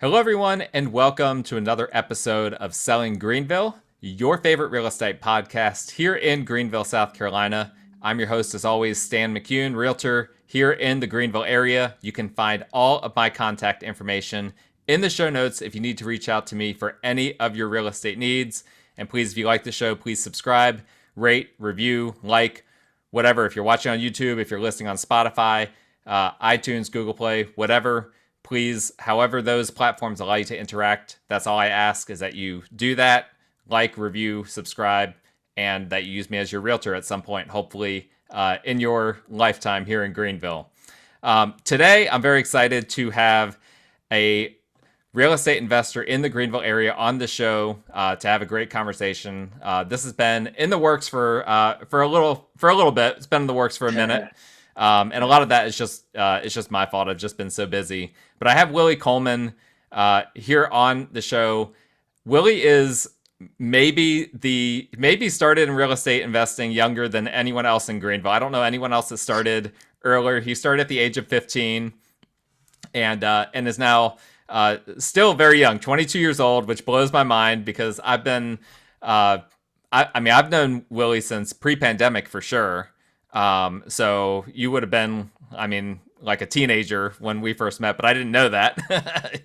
Hello, everyone, and welcome to another episode of Selling Greenville, your favorite real estate podcast here in Greenville, South Carolina. I'm your host, as always, Stan McCune, realtor here in the Greenville area. You can find all of my contact information in the show notes if you need to reach out to me for any of your real estate needs. And please, if you like the show, please subscribe, rate, review, like, whatever. If you're watching on YouTube, if you're listening on Spotify, iTunes, Google Play, whatever. Please, however those platforms allow you to interact, that's all I ask, is that you do that, like, review, subscribe, and that you use me as your realtor at some point, hopefully in your lifetime here in Greenville. Today, I'm very excited to have a real estate investor in the Greenville area on the show to have a great conversation. This has been in the works for a little bit. It's been in the works for a minute. And a lot of that is just it's just my fault. I've just been so busy. But I have Willie Coleman here on the show. Willie is maybe started in real estate investing younger than anyone else in Greenville. I don't know anyone else that started earlier. He started at the age of 15 and is now still very young, 22 years old, which blows my mind because I've been I've known Willie since pre-pandemic for sure. So you would have been, like a teenager when we first met, but I didn't know that.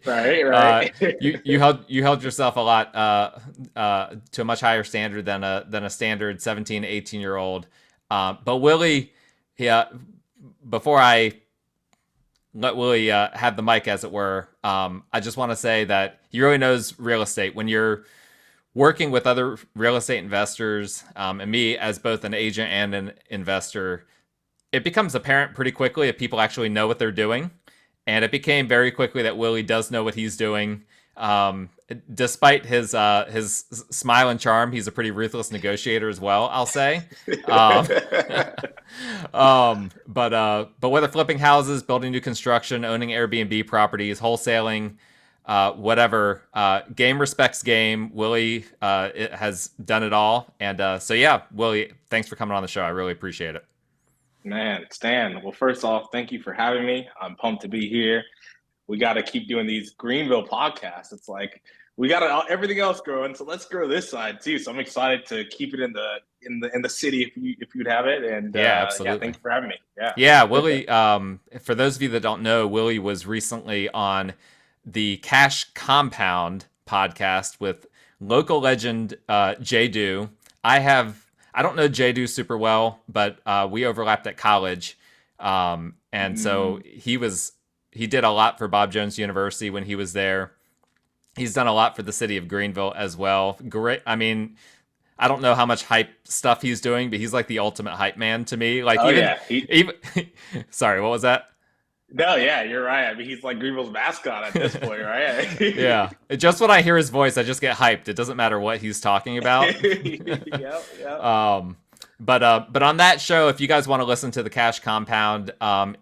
Right. You held yourself a lot, to a much higher standard than a standard 17, 18-year-old. But Willie, before I let Willie, have the mic, as it were, I just want to say that he really knows real estate. When you're working with other real estate investors, and me as both an agent and an investor, it becomes apparent pretty quickly if people actually know what they're doing. And it became very quickly that Willie does know what he's doing. Despite his smile and charm, he's a pretty ruthless negotiator as well, I'll say. But whether flipping houses, building new construction, owning Airbnb properties, wholesaling, whatever, game respects game. Willie has done it all. And so, yeah, Willie, thanks for coming on the show. I really appreciate it. Man, Stan, well, first off, thank you for having me. I'm pumped to be here. We got to keep doing these Greenville podcasts. It's like we got everything else growing, so let's grow this side too. So I'm excited to keep it in the city if you'd have it. And yeah, absolutely. Yeah, thanks for having me. Yeah, Willie. For those of you that don't know, Willie was recently on the Cash Compound podcast with local legend Jay Do. I don't know Jay Do super well, but we overlapped at college, and so he did a lot for Bob Jones University when he was there. He's done a lot for the city of Greenville as well. Great. I don't know how much hype stuff he's doing, but he's like the ultimate hype man to me. Like, even sorry, what was that? No, yeah, you're right. He's like Greenville's mascot at this point, right? Yeah. Just when I hear his voice, I just get hyped. It doesn't matter what he's talking about. Yep. But on that show, if you guys want to listen to the Cash Compound,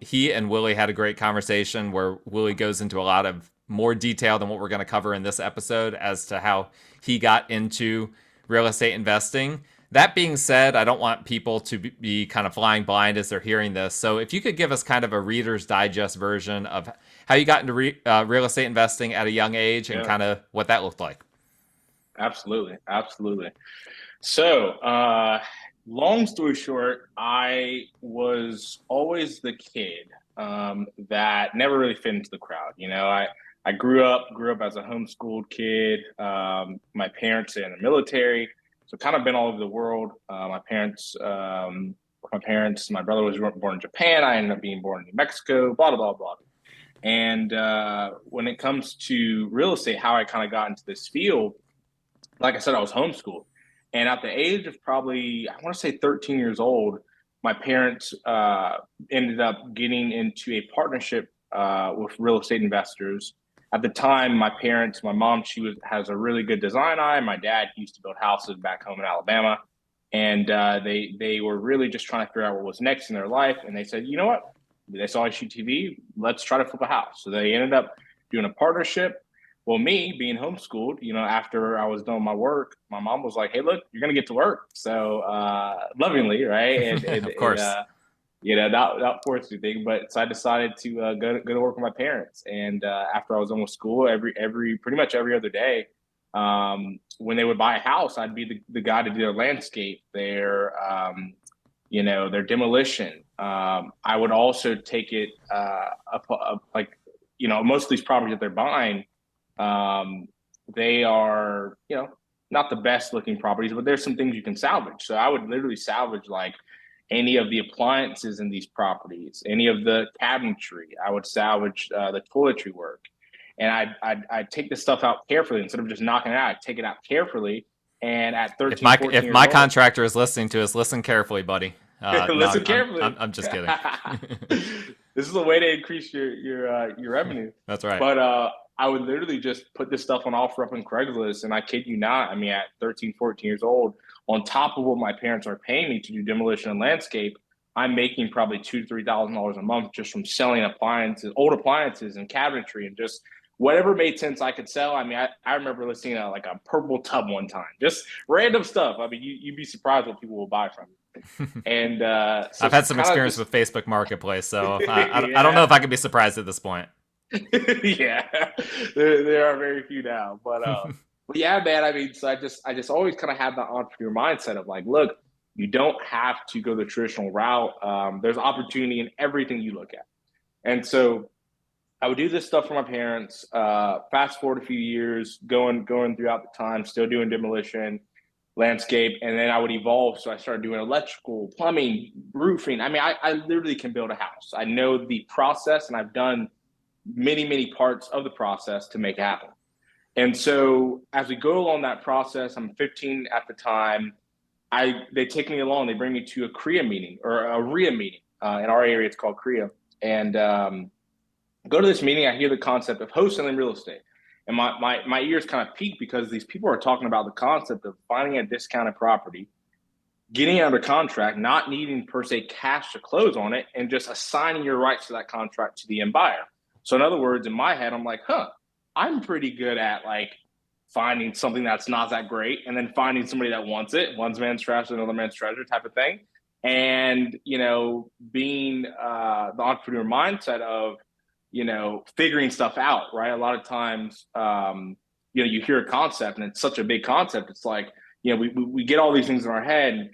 he and Willie had a great conversation where Willie goes into a lot of more detail than what we're going to cover in this episode as to how he got into real estate investing. That being said, I don't want people to be kind of flying blind as they're hearing this. So if you could give us kind of a Reader's Digest version of how you got into real estate investing at a young age and kind of what that looked like. Absolutely. So, long story short, I was always the kid that never really fit into the crowd. You know, I grew up as a homeschooled kid. My parents are in the military. So kind of been all over the world. My brother was born in Japan. I ended up being born in New Mexico, blah, blah, blah, blah. And when it comes to real estate, how I kind of got into this field, like I said, I was homeschooled. And at the age of probably, I want to say 13 years old, my parents ended up getting into a partnership with real estate investors. At the time, my mom, has a really good design eye. My dad used to build houses back home in Alabama. And they were really just trying to figure out what was next in their life. And they said, you know what? They saw HGTV. Let's try to flip a house. So they ended up doing a partnership. Well, me being homeschooled, after I was done my work, my mom was like, hey, look, you're going to get to work. So lovingly, right? Of course. not forced anything. But so I decided to go to work with my parents. And after I was done with school, pretty much every other day, when they would buy a house, I'd be the guy to do their landscape, their demolition. I would also take it like, most of these properties that they're buying, they are, not the best looking properties, but there's some things you can salvage. So I would literally salvage like any of the appliances in these properties, any of the cabinetry. I would salvage the toiletry work. And I'd take this stuff out carefully instead of just knocking it out. I'd take it out carefully. And at 13, 14 If years my old, contractor is listening to us, listen carefully, buddy. listen carefully. I'm just kidding. This is a way to increase your revenue. That's right. But I would literally just put this stuff on offer up on Craigslist, and I kid you not, I mean, at 13, 14 years old, on top of what my parents are paying me to do demolition and landscape, I'm making probably $2,000 to $3,000 a month just from selling old appliances and cabinetry and just whatever made sense I could sell. I mean, I remember listing like a purple tub one time, just random stuff. I mean, you'd be surprised what people will buy from you. And so I've had some experience with Facebook Marketplace, so I don't know if I could be surprised at this point. Yeah, there are very few now, but yeah, man. I mean, so I just always kind of have that entrepreneur mindset of like, look, you don't have to go the traditional route. There's opportunity in everything you look at, and so I would do this stuff for my parents. Fast forward a few years, going throughout the time, still doing demolition, landscape, and then I would evolve. So I started doing electrical, plumbing, roofing. I mean, I literally can build a house. I know the process, and I've done many parts of the process to make it happen. And so as we go along that process, I'm 15 at the time. They take me along. They bring me to a KREA meeting or a REIA meeting. In our area, it's called KREA. And go to this meeting. I hear the concept of wholesaling real estate. And my ears kind of peak because these people are talking about the concept of finding a discounted property, getting under contract, not needing per se cash to close on it, and just assigning your rights to that contract to the end buyer. So in other words, in my head, I'm like, I'm pretty good at like finding something that's not that great and then finding somebody that wants it. One man's trash is another man's treasure type of thing. And, being the entrepreneur mindset of, figuring stuff out, right? A lot of times, you hear a concept and it's such a big concept. It's like, we get all these things in our head.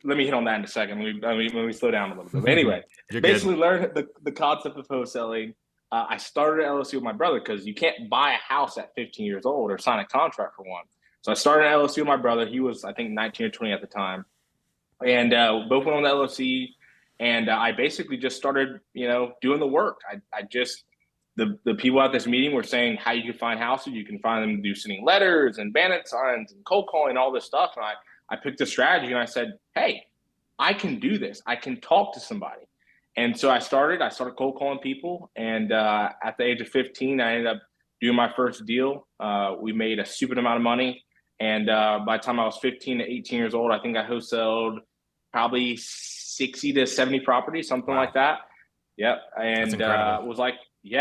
Let me hit on that in a second. Let me slow down a little bit. But anyway, basically learn the concept of wholesaling. I started an LLC with my brother because you can't buy a house at 15 years old or sign a contract for one. So I started an LLC with my brother. He was, I think, 19 or 20 at the time. And both went on the LLC. And I basically just started, doing the work. The people at this meeting were saying how you can find houses. You can find them sending letters and bandit signs and cold calling and all this stuff. And I picked a strategy and I said, hey, I can do this. I can talk to somebody. And so I started cold calling people. And at the age of 15, I ended up doing my first deal. We made a stupid amount of money. And by the time I was 15 to 18 years old, I think I wholesaled probably 60 to 70 properties, something like that. Yep. And was like, you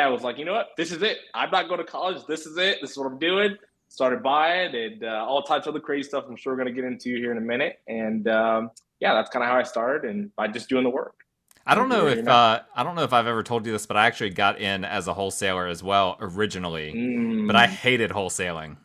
know what? This is it. I'm not going to college. This is it. This is what I'm doing. Started buying and all types of other crazy stuff I'm sure we're going to get into here in a minute. And that's kind of how I started, and by just doing the work. I don't know if I've ever told you this, but I actually got in as a wholesaler as well originally, but I hated wholesaling.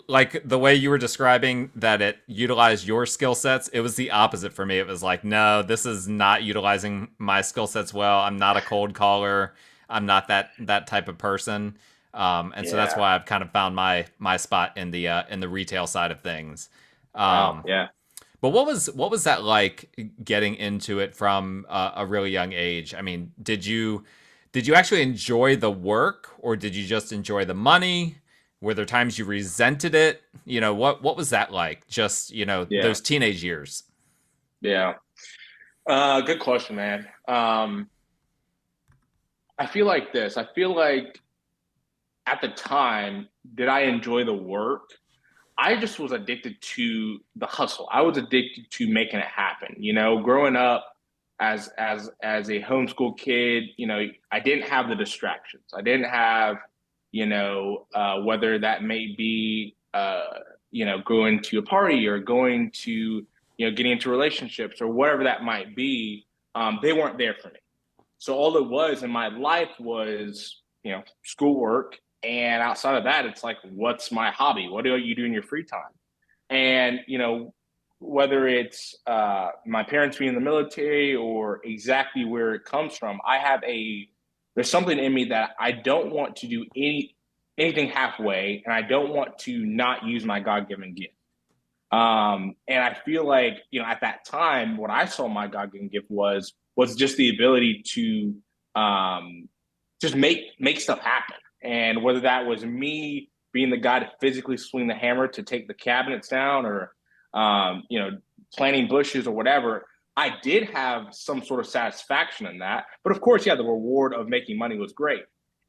Like the way you were describing that it utilized your skill sets, it was the opposite for me. It was like, no, this is not utilizing my skill sets well. I'm not a cold caller. I'm not that type of person. So that's why I've kind of found my spot in the retail side of things. But what was that like getting into it from a really young age? I mean, did you actually enjoy the work, or did you just enjoy the money? Were there times you resented it? What was that like? Just, those teenage years. Yeah. Good question, man. I feel like this. I feel like at the time, did I enjoy the work? I just was addicted to the hustle. I was addicted to making it happen. Growing up as a homeschool kid, I didn't have the distractions. I didn't have, whether that may be, going to a party or going to getting into relationships or whatever that might be, they weren't there for me. So all it was in my life was, schoolwork. And outside of that, it's like, what's my hobby? What do you do in your free time? And, whether it's my parents being in the military or exactly where it comes from, there's something in me that I don't want to do anything halfway, and I don't want to not use my God-given gift. And I feel like, at that time, what I saw my God-given gift was just the ability to just make stuff happen. And whether that was me being the guy to physically swing the hammer to take the cabinets down, or planting bushes or whatever, I did have some sort of satisfaction in that. But of course, yeah, the reward of making money was great.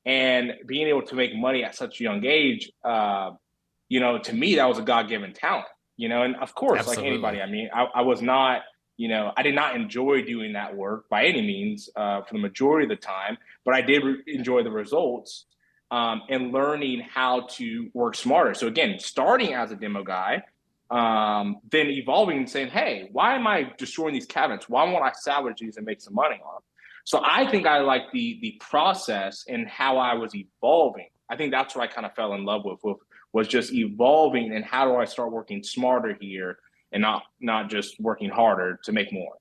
And being able to make money at such a young age, to me, that was a God-given talent, and of course, Absolutely. like anybody, I mean, I was not, I did not enjoy doing that work by any means for the majority of the time, but I did enjoy the results and learning how to work smarter. So again, starting as a demo guy, then evolving and saying, hey, why am I destroying these cabinets? Why won't I salvage these and make some money on them? So I think I like the process and how I was evolving. I think that's what I kind of fell in love with was just evolving, and how do I start working smarter here and not just working harder to make more.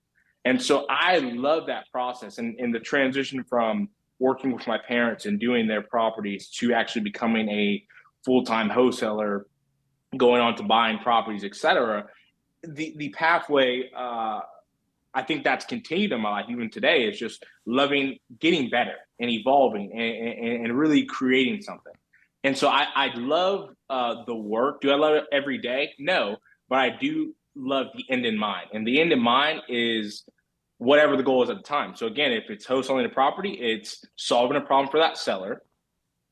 And so I love that process, and the transition from working with my parents and doing their properties to actually becoming a full-time wholesaler, going on to buying properties, etc. The pathway, I think that's continued in my life even today, is just loving getting better and evolving and really creating something. And so I love the work. Do I love it every day? No, but I do love the end in mind. And the end in mind is whatever the goal is at the time. So again, if it's wholesaling a property, it's solving a problem for that seller.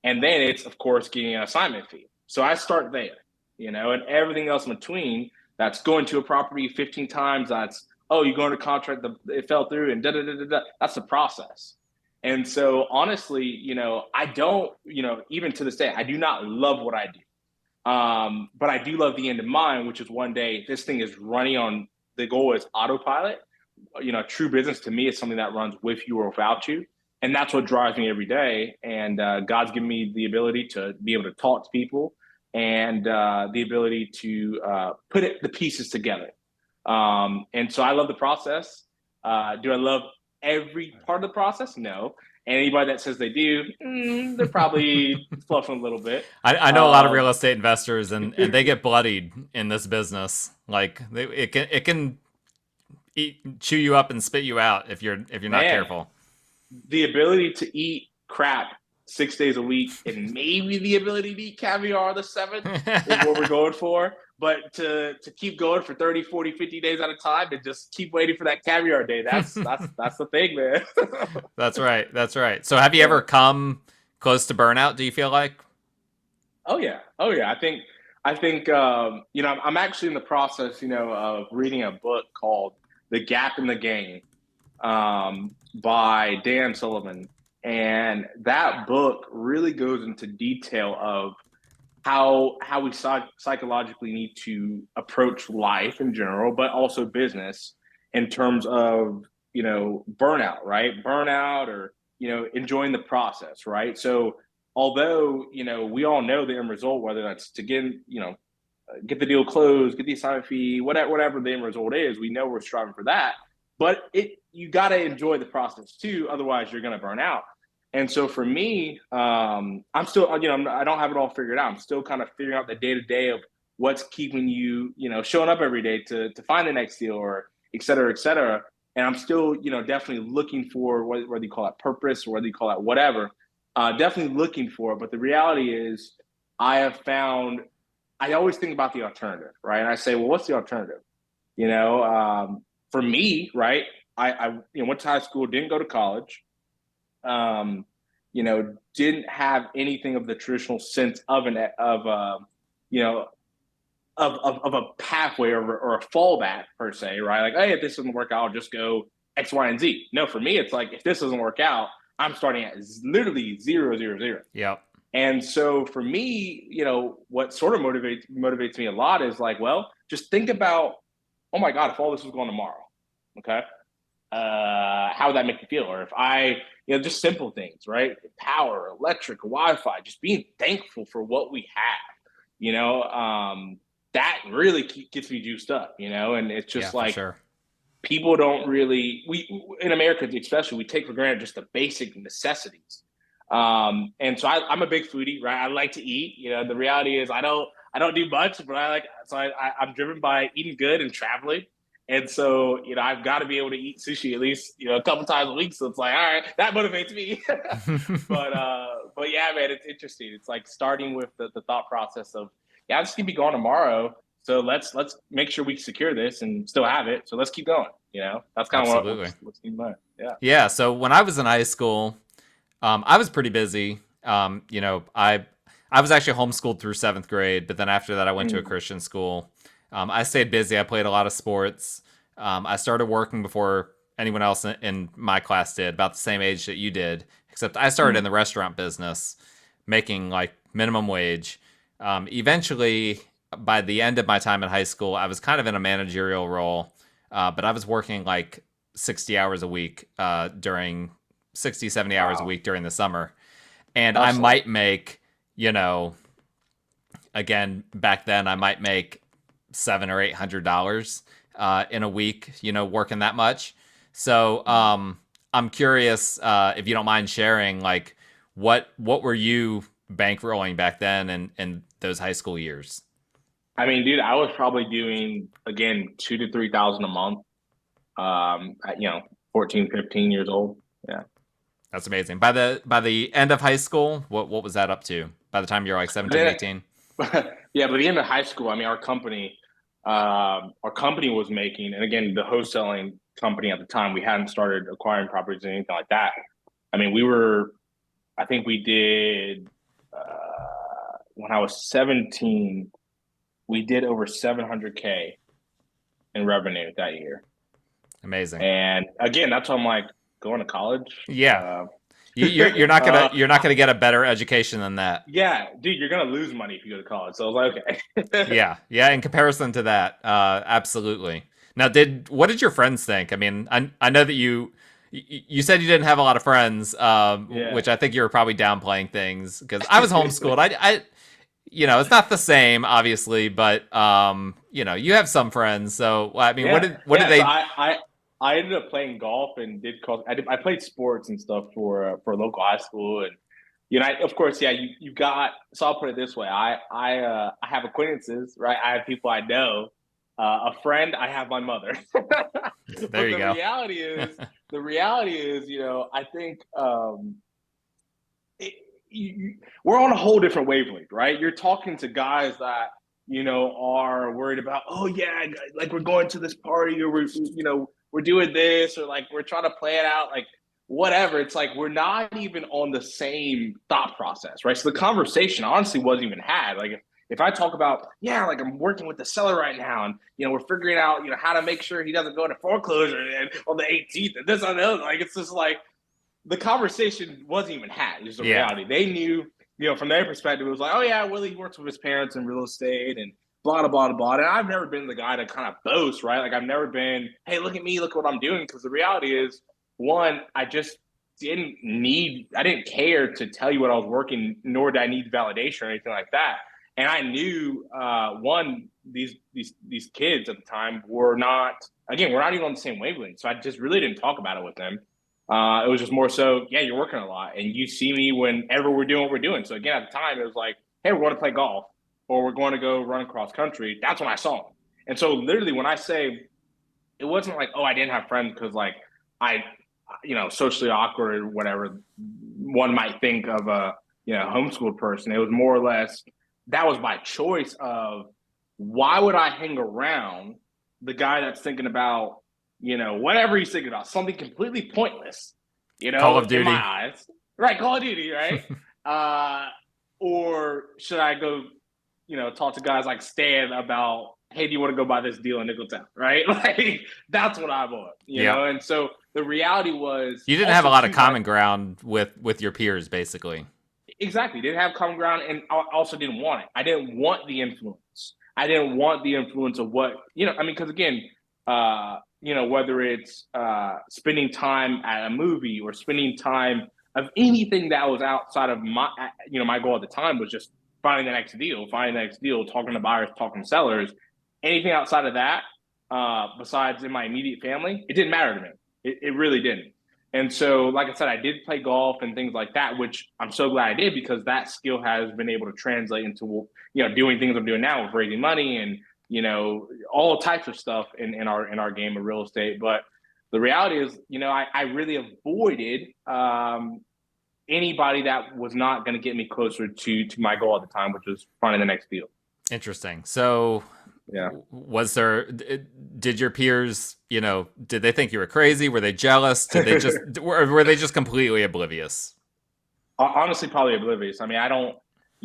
And then it's, of course, getting an assignment fee. So I start there, and everything else in between, that's going to a property 15 times, that's, oh, you go into contract, it fell through, and da-da-da-da-da. That's the process. And so honestly, I don't, even to this day, I do not love what I do. But I do love the end in mind, which is one day this thing is running on, the goal is autopilot. True business to me is something that runs with you or without you. And that's what drives me every day. And God's given me the ability to be able to talk to people, and the ability to put the pieces together. And so I love the process. Do I love every part of the process? No. And anybody that says they do, they're probably fluffing a little bit. I know a lot of real estate investors, and they get bloodied in this business. Like it can chew you up and spit you out if you're not careful. The ability to eat crap 6 days a week, and maybe the ability to eat caviar the seventh is what we're going for. But to keep going for 30, 40, 50 days at a time and just keep waiting for that caviar day, that's the thing, man. That's right. So have you ever come close to burnout, do you feel like? Oh yeah. I think I'm actually in the process, of reading a book called The Gap in the Game by Dan Sullivan. And that book really goes into detail of how we psychologically need to approach life in general, but also business in terms of, burnout, right? Burnout, or, enjoying the process, right? So although, we all know the end result, whether that's to get the deal closed, get the assignment fee, whatever the end result is, we know we're striving for that. But you got to enjoy the process too. Otherwise, you're going to burn out. And so for me, I'm still, I don't have it all figured out. I'm still kind of figuring out the day-to-day of what's keeping you, showing up every day to find the next deal, or et cetera, et cetera. And I'm still, definitely looking for whether you call it purpose or whether you call it whatever, definitely looking for it. But the reality is I always think about the alternative, right? And I say, well, what's the alternative? For me, right, I went to high school, didn't go to college, didn't have anything of the traditional sense of a pathway or a fallback per se, right? Like, hey, if this doesn't work out, I'll just go X, Y, and Z. No, for me, it's like, if this doesn't work out, I'm starting at literally 0, 0, 0. Yeah. And so for me, what sort of motivates me a lot is like, well, just think about oh my God, if all this was going tomorrow, okay, how would that make you feel? Or if just simple things, right? Power, electric, Wi-Fi, just being thankful for what we have, that really gets me juiced up, and it's just for sure. People don't really, in America especially, we take for granted just the basic necessities. And so I'm a big foodie, right? I like to eat. The reality is I don't do much, but I'm driven by eating good and traveling. And so, I've got to be able to eat sushi at least, a couple times a week. So it's like, all right, that motivates me. but yeah, man, it's interesting. It's like starting with the thought process of, yeah, I'm just gonna be gone tomorrow. So let's make sure we secure this and still have it. So let's keep going. That's kind of what's in mind. Yeah. Yeah. So when I was in high school, I was pretty busy. I was actually homeschooled through 7th grade, but then after that, I went to a Christian school. I stayed busy. I played a lot of sports. I started working before anyone else in my class did, about the same age that you did, except I started in the restaurant business, making like minimum wage. Eventually, by the end of my time in high school, I was kind of in a managerial role, but I was working like 60 hours a week during 60, 70 hours a week during the summer. And I might make, again, back then I might make $700 or $800 in a week, working that much. So I'm curious if you don't mind sharing, like, what were you bankrolling back then in those high school years? I mean, dude, I was probably doing, again, 2,000 to 3,000 a month. At 14, 15 years old. Yeah. That's amazing. By the end of high school, what was that up to? By the time you're like 17, 18? Yeah, by the end of high school, I mean, our company was making, and again, the wholesaling company at the time, we hadn't started acquiring properties or anything like that. I mean, I think we did, when I was 17, we did over $700K in revenue that year. Amazing. And again, that's why I'm like, going to college. Yeah. You're not gonna get a better education than that. Yeah, dude, you're gonna lose money if you go to college. So I was like, okay. Yeah. In comparison to that, absolutely. Now, what did your friends think? I mean, I know that you said you didn't have a lot of friends, which I think you were probably downplaying things, because I was homeschooled. I it's not the same, obviously, but you have some friends. So I mean, what did they? So I ended up playing golf and I played sports and stuff for a local high school, and of course, yeah, you got. So I'll put it this way: I have acquaintances, right? I have people I know. A friend, I have my mother. There you go. The reality is, I think we're on a whole different wavelength, right? You're talking to guys that are worried about, oh yeah, like we're going to this party, or we're doing this, or like we're trying to play it out, like whatever. It's like we're not even on the same thought process, right? So the conversation honestly wasn't even had. Like if I talk about, yeah, like I'm working with the seller right now, and we're figuring out how to make sure he doesn't go into foreclosure and on the 18th and this and the other, like it's just like the conversation wasn't even had. It was the reality. They knew, from their perspective, it was like, oh yeah, Willie works with his parents in real estate and blah, blah, blah, blah. And I've never been the guy to kind of boast, right? Like I've never been, hey, look at me, look what I'm doing. Because the reality is, one, I just I didn't care to tell you what I was working, nor did I need validation or anything like that. And I knew, these kids at the time were not, again, we're not even on the same wavelength. So I just really didn't talk about it with them. It was just more so, yeah, you're working a lot and you see me whenever we're doing what we're doing. So again, at the time, it was like, hey, we're going to play golf or we're going to go run cross country. That's when I saw them. And so literally when I say, it wasn't like, oh, I didn't have friends because like socially awkward or whatever one might think of a, homeschooled person. It was more or less, that was my choice of why would I hang around the guy that's thinking about, whatever he's thinking about, something completely pointless, Call of Duty. In my eyes. Right, Call of Duty, right? Or should I go, talk to guys like Stan about, hey, do you want to go buy this deal in Nickeltown, right? Like, that's what I want, you know? And so the reality was... You didn't have a lot of common ground with your peers, basically. Exactly. Didn't have common ground, and I also didn't want it. I didn't want the influence. I didn't want the influence of what, because again, whether it's spending time at a movie or spending time of anything that was outside of my goal at the time was just finding the next deal, talking to buyers, talking to sellers. Anything outside of that, besides in my immediate family, it didn't matter to me. It really didn't. And so, like I said, I did play golf and things like that, which I'm so glad I did, because that skill has been able to translate into, doing things I'm doing now with raising money and, all types of stuff in our game of real estate. But the reality is, I really avoided anybody that was not going to get me closer to my goal at the time, which was finding the next deal. Interesting. So yeah, did your peers, did they think you were crazy? Were they jealous? Did they just, were they just completely oblivious? Honestly, probably oblivious. I mean, I don't,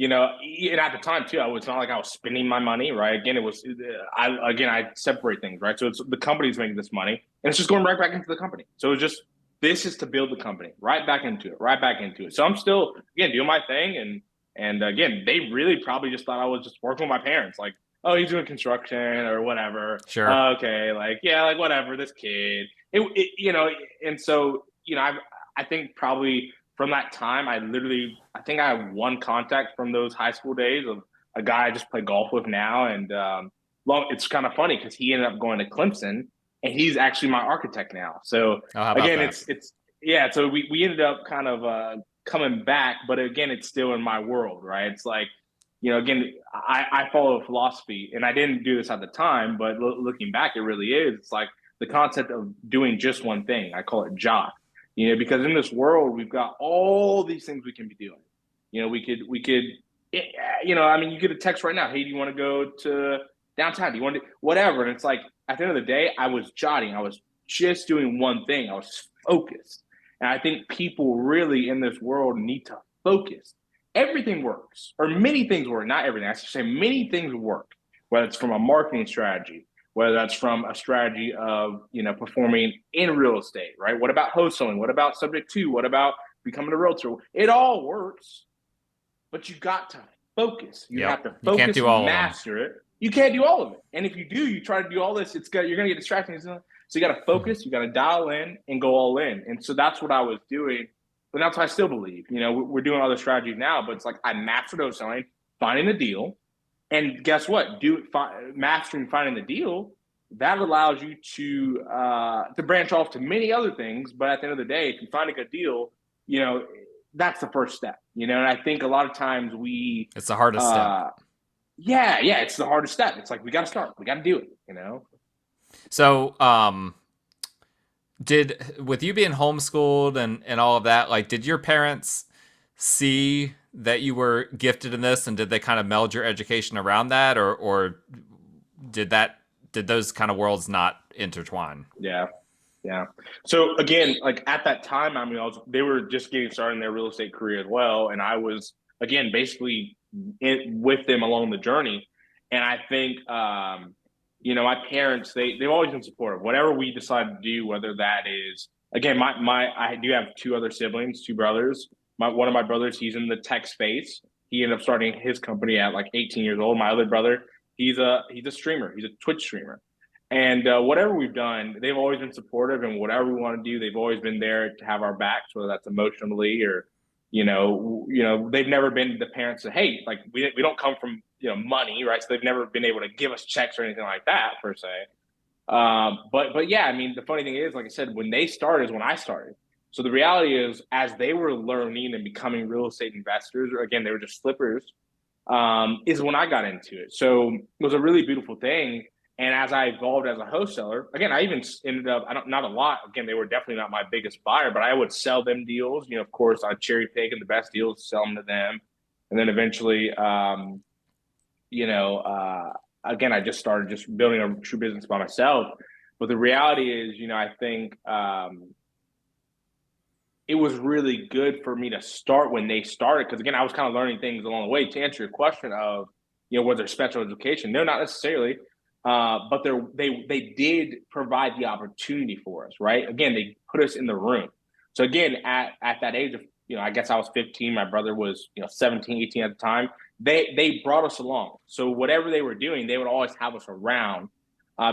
and at the time too, it's not like I was spending my money, right? Again, I separate things, right? So it's the company's making this money and it's just going right back into the company. So it's just, this is to build the company right back into it. So I'm still, again, doing my thing. And again, they really probably just thought I was just working with my parents. Like, oh, he's doing construction or whatever. Sure. Okay. Like, yeah, like whatever, this kid, and so, I think probably from that time, I think I have one contact from those high school days of a guy I just play golf with now. And it's kind of funny because he ended up going to Clemson and he's actually my architect now. So again, it's so we ended up kind of coming back, but again, it's still in my world, right? It's like, again, I follow philosophy and I didn't do this at the time, but looking back, it really is. It's like the concept of doing just one thing. I call it job, because in this world, we've got all these things we can be doing. We could, you get a text right now. Hey, do you want to go to downtown? Do you want to whatever? And it's like, at the end of the day, I was jotting. I was just doing one thing. I was focused. And I think people really in this world need to focus. Everything works, or many things work, not everything. I should say many things work, whether it's from a marketing strategy, whether that's from a strategy of, performing in real estate, right? What about wholesaling? What about subject to? What about becoming a realtor? It all works, but you got to focus. You have to focus, you can't do all master it. You can't do all of it. And if you do, you try to do all this, you're going to get distracted. So you got to focus, you got to dial in and go all in. And so that's what I was doing. But that's what I still believe. We're doing other strategies now, but it's like I mastered wholesaling, finding the deal. And guess what? Mastering finding the deal, that allows you to branch off to many other things. But at the end of the day, if you find a good deal, that's the first step. And I think a lot of times it's the hardest step. Yeah, it's the hardest step. It's like we got to start, we got to do it. So, with you being homeschooled and all of that, like, did your parents see that you were gifted in this, and did they kind of meld your education around that, or did those kind of worlds not intertwine? Yeah. So again, like at that time, I mean, they were just getting started in their real estate career as well, and I was again basically with them along the journey. And I think my parents, they've always been supportive. Whatever we decide to do, whether that is, again, I do have two other siblings, two brothers. One of my brothers, he's in the tech space. He ended up starting his company at like 18 years old. My other brother, he's a streamer. He's a Twitch streamer. And whatever we've done, they've always been supportive. And whatever we want to do, they've always been there to have our backs, whether that's emotionally or, they've never been the parents that, hey, like we don't come from, money, right? So they've never been able to give us checks or anything like that per se. But yeah, I mean, the funny thing is, like I said, when they started is when I started. So the reality is, as they were learning and becoming real estate investors, or again, they were just flippers, is when I got into it. So it was a really beautiful thing. And as I evolved as a wholesaler, again, I even ended up, not a lot. Again, they were definitely not my biggest buyer, but I would sell them deals. Of course, I'd cherry pick the best deals, sell them to them. And then eventually, again, I just started just building a true business by myself. But the reality is, I think it was really good for me to start when they started. Because again, I was kind of learning things along the way. To answer your question of, was there special education? No, not necessarily. But they did provide the opportunity for us, right? Again, they put us in the room. So again, at that age of, I guess I was 15, my brother was, 17, 18 at the time. They brought us along. So whatever they were doing, they would always have us around.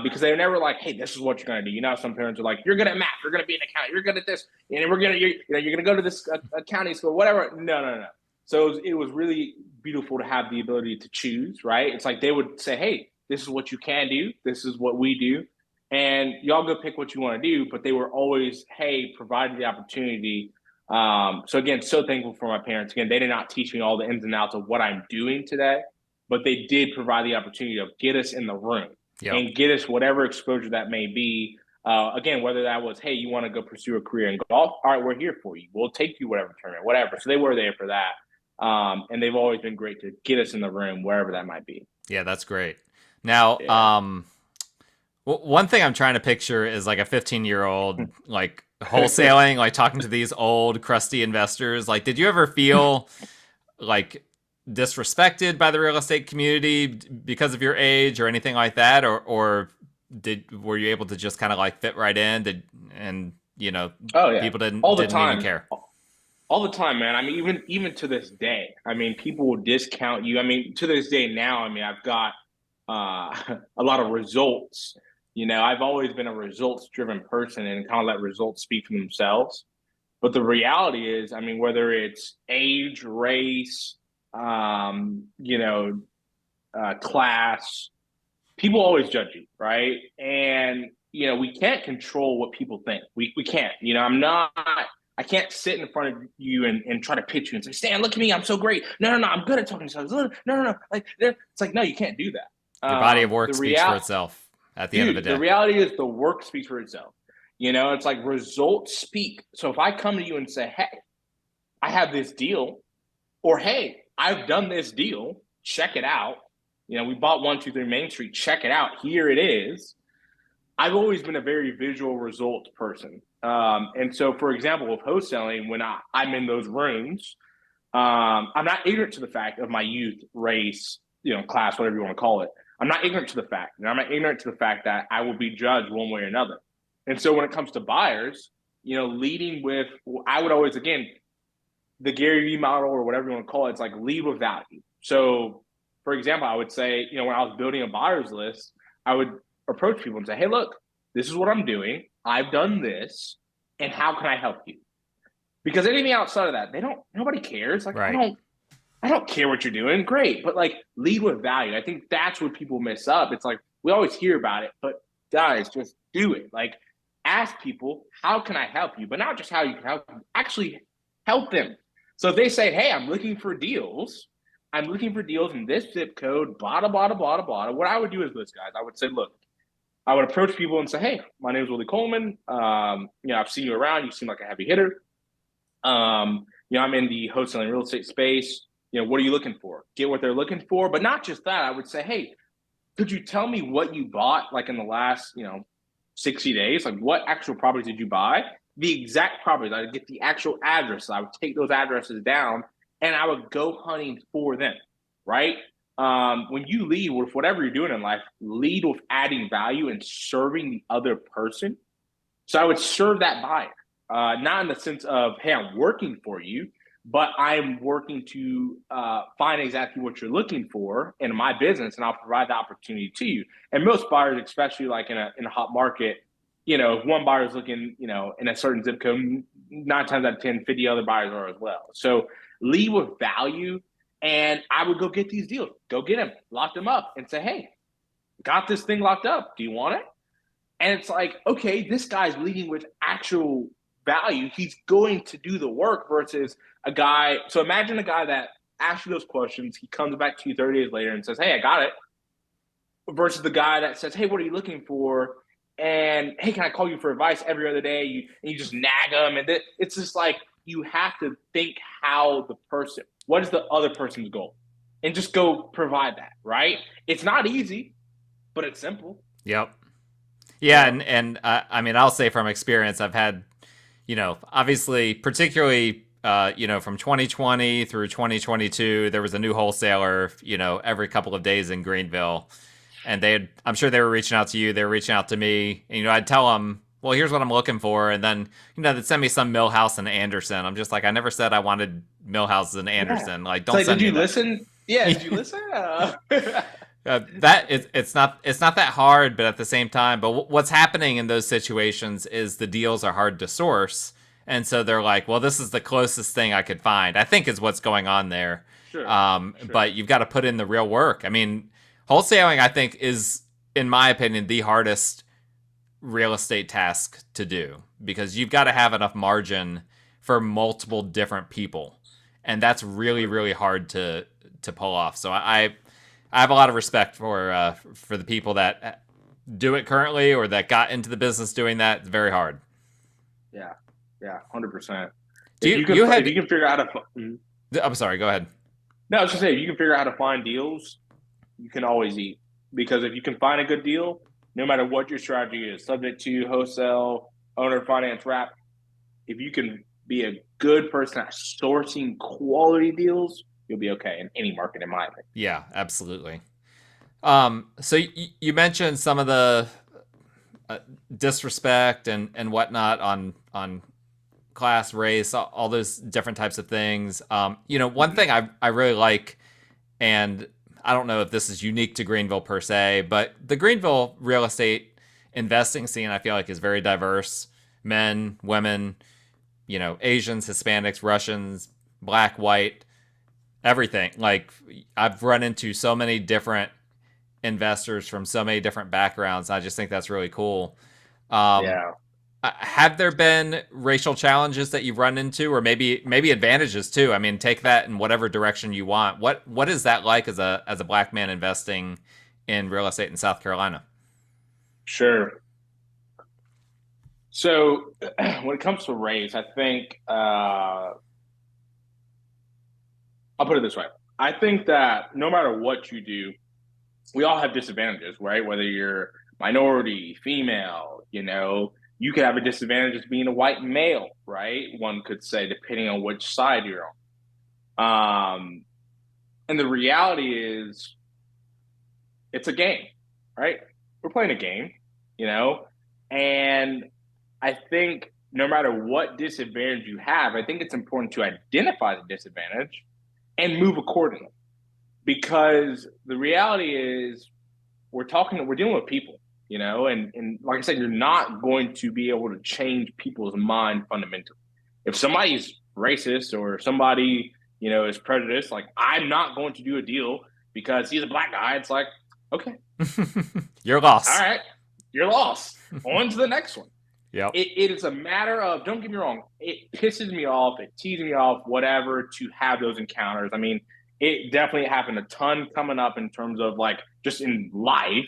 because they were never like, hey, this is what you're going to do. You know, some parents are like, you're good at math, you're going to be an accountant, you're good at this, and you're going to go to this accounting school, whatever. No. So it was really beautiful to have the ability to choose, right? It's like they would say, hey, this is what you can do, this is what we do, and y'all go pick what you want to do. But they were always, hey, provided the opportunity. So again, so thankful for my parents. Again, they did not teach me all the ins and outs of what I'm doing today, but they did provide the opportunity to get us in the room. Yep. And get us whatever exposure that may be. Again, whether that was, hey, you want to go pursue a career in golf? All right, we're here for you. We'll take you whatever tournament, whatever. So they were there for that. And they've always been great to get us in the room, wherever that might be. Yeah, that's great. Now, one thing I'm trying to picture is like a 15-year-old, like wholesaling, like talking to these old crusty investors. Like, did you ever feel like disrespected by the real estate community because of your age or anything like that, or were you able to just kind of like fit right in and people didn't even care? All the time, man. I mean, even to this day, I mean, people will discount you. I mean, to this day now, I mean, I've got a lot of results. I've always been a results driven person and kind of let results speak for themselves. But the reality is, I mean, whether it's age, race, class, people always judge you, right? And we can't control what people think. We can't. I can't sit in front of you and try to pitch you and say, Stan, look at me, I'm so great. No, I'm good at talking to yourself. No. Like, it's like, no, you can't do that. Your body of work speaks for itself at the end of the day. The reality is the work speaks for itself. It's like results speak. So if I come to you and say, hey, I have this deal, or hey, I've done this deal, check it out. We bought 123 Main Street, check it out. Here it is. I've always been a very visual results person. And so, for example, with wholesaling, when I'm in those rooms, I'm not ignorant to the fact of my youth, race, class, whatever you want to call it. I'm not ignorant to the fact. And I'm not ignorant to the fact that I will be judged one way or another. And so when it comes to buyers, leading with, I would always, again, the Gary Vee model or whatever you want to call it, it's like lead with value. So, for example, I would say, when I was building a buyer's list, I would approach people and say, hey, look, this is what I'm doing. I've done this, and how can I help you? Because anything outside of that, nobody cares. Like, right. I don't care what you're doing. Great. But like, lead with value. I think that's what people miss up. It's like, we always hear about it, but guys, just do it. Like, ask people, how can I help you? But not just how you can help them, actually help them. So if they say, hey, I'm looking for deals in this zip code, blah, blah, blah, blah, blah. What I would do is this, guys. I would say, look, I would approach people and say, hey, my name is Willie Coleman. I've seen you around. You seem like a heavy hitter. I'm in the wholesaling real estate space. What are you looking for? Get what they're looking for. But not just that. I would say, hey, could you tell me what you bought like in the last, 60 days? Like, what actual properties did you buy? The exact properties. I would get the actual address. I would take those addresses down and I would go hunting for them, right? When you lead with whatever you're doing in life, lead with adding value and serving the other person. So I would serve that buyer, not in the sense of, hey, I'm working for you, but I'm working to find exactly what you're looking for in my business, and I'll provide the opportunity to you. And most buyers, especially like in a hot market, if one buyer is looking, in a certain zip code, 9 times out of 10, 50 other buyers are as well. So lead with value. And I would go get these deals, go get them, lock them up, and say, hey, got this thing locked up. Do you want it? And it's like, okay, this guy's leading with actual value. He's going to do the work versus a guy. So imagine a guy that asks you those questions. He comes back to you 30 days later and says, hey, I got it. Versus the guy that says, hey, what are you looking for? And hey, can I call you for advice every other day? You just nag them. And it's just like, you have to think what is the other person's goal? And just go provide that, right? It's not easy, but it's simple. Yep. Yeah, and I mean, I'll say from experience, I've had, obviously, particularly, from 2020 through 2022, there was a new wholesaler, every couple of days in Greenville. And I'm sure they were reaching out to you, they were reaching out to me. And, I'd tell them, well, here's what I'm looking for. And then, they'd send me some Millhouse and Anderson. I'm just like, I never said I wanted Millhouse and Anderson. Yeah. Like, don't send me that. Listen? Yeah, did you listen? It's not that hard, but at the same time, but what's happening in those situations is the deals are hard to source, and so they're like, well, this is the closest thing I could find. I think is what's going on there. Sure. But you've got to put in the real work. I mean, wholesaling, I think, is, in my opinion, the hardest real estate task to do, because you've got to have enough margin for multiple different people, and that's really, really hard to pull off. So I have a lot of respect for the people that do it currently or that got into the business doing that. It's very hard. Yeah, 100%. If you can figure out how to. I'm sorry. Go ahead. No, I was just saying, if you can figure out how to find deals, you can always eat. Because if you can find a good deal, no matter what your strategy is, subject to wholesale, owner finance, wrap, if you can be a good person at sourcing quality deals, you'll be okay in any market, in my opinion. Yeah, absolutely. So you mentioned some of the disrespect and whatnot on class, race, all those different types of things. One thing I really like, and I don't know if this is unique to Greenville per se, but the Greenville real estate investing scene, I feel like, is very diverse. Men, women, Asians, Hispanics, Russians, black, white, everything. Like, I've run into so many different investors from so many different backgrounds. I just think that's really cool. Yeah. Have there been racial challenges that you've run into, or maybe advantages too? I mean, take that in whatever direction you want. What is that like as a black man investing in real estate in South Carolina? Sure. So when it comes to race, I think I'll put it this way. I think that no matter what you do, we all have disadvantages, right? Whether you're minority, female, you could have a disadvantage as being a white male, right? One could say, depending on which side you're on. And the reality is, it's a game, right? We're playing a game, and I think no matter what disadvantage you have, I think it's important to identify the disadvantage and move accordingly. Because the reality is, we're dealing with people, and like I said, you're not going to be able to change people's mind fundamentally. If somebody's racist or somebody, is prejudiced, like, I'm not going to do a deal because he's a black guy. It's like, okay, you're lost. All right, you're lost. On to the next one. Yeah. It is a matter of, don't get me wrong, it pisses me off, it teases me off, whatever, to have those encounters. I mean, it definitely happened a ton coming up in terms of, like, just in life,